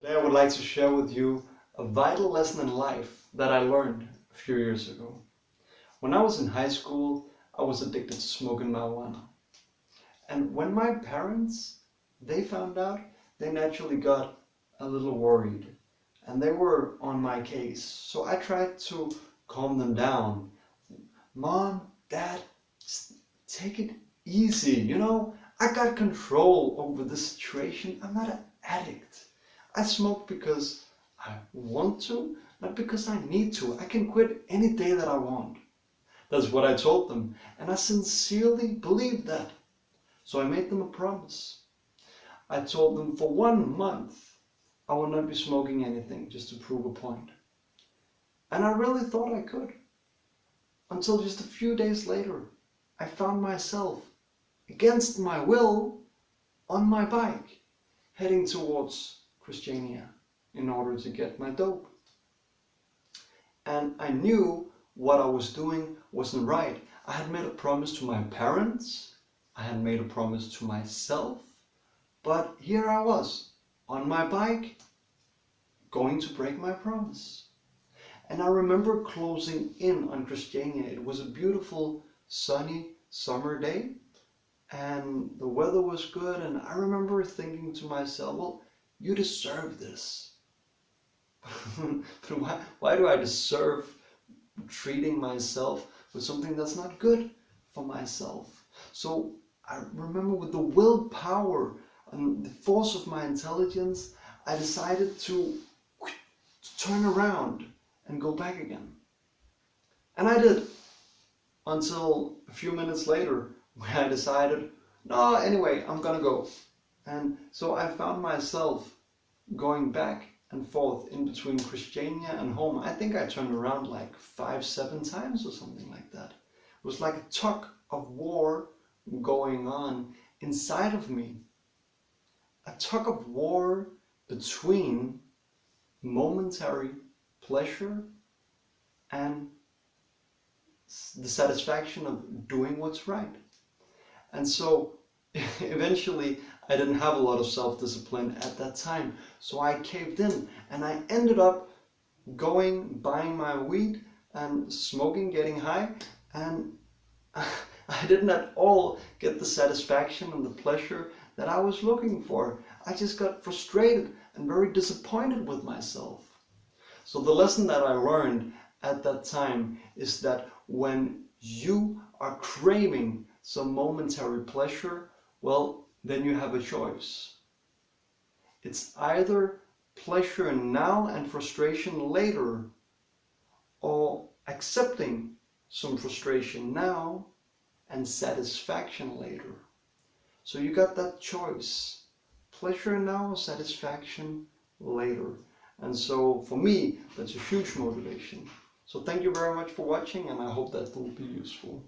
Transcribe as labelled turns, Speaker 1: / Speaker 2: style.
Speaker 1: Today I would like to share with you a vital lesson in life that I learned a few years ago. When I was in high school, I was addicted to smoking marijuana. And when my parents, they found out, they naturally got a little worried. And they were on my case. So I tried to calm them down. Mom, Dad, just take it easy. I got control over the situation. I'm not an addict. I smoke because I want to, not because I need to. I can quit any day that I want. That's what I told them, and I sincerely believed that. So I made them a promise. I told them for 1 month I will not be smoking anything, just to prove a point. And I really thought I could. Until just a few days later, I found myself, against my will, on my bike, heading towards Christiania in order to get my dope. And I knew what I was doing wasn't right. I had made a promise to my parents, I had made a promise to myself, but here I was, on my bike, going to break my promise. And I remember closing in on Christiania. It was a beautiful, sunny summer day, and the weather was good, and I remember thinking to myself, well, you deserve this. But why do I deserve treating myself with something that's not good for myself? So I remember, with the willpower and the force of my intelligence, I decided to turn around and go back again. And I did, until a few minutes later, when I decided, no, anyway, I'm gonna go. And so I found myself going back and forth in between Christiania and home. I think I turned around like 5-7 times or something like that. It was like a tug of war going on inside of me. A tug of war between momentary pleasure and the satisfaction of doing what's right. And so eventually I didn't have a lot of self-discipline at that time, so I caved in, and I ended up buying my weed and smoking, getting high, and I didn't at all get the satisfaction and the pleasure that I was looking for. I just got frustrated and very disappointed with myself. So the lesson that I learned at that time is that when you are craving some momentary pleasure, well, then you have a choice. It's either pleasure now and frustration later, or accepting some frustration now and satisfaction later. So you got that choice. Pleasure now or satisfaction later. And so for me, that's a huge motivation. So thank you very much for watching, and I hope that will be useful.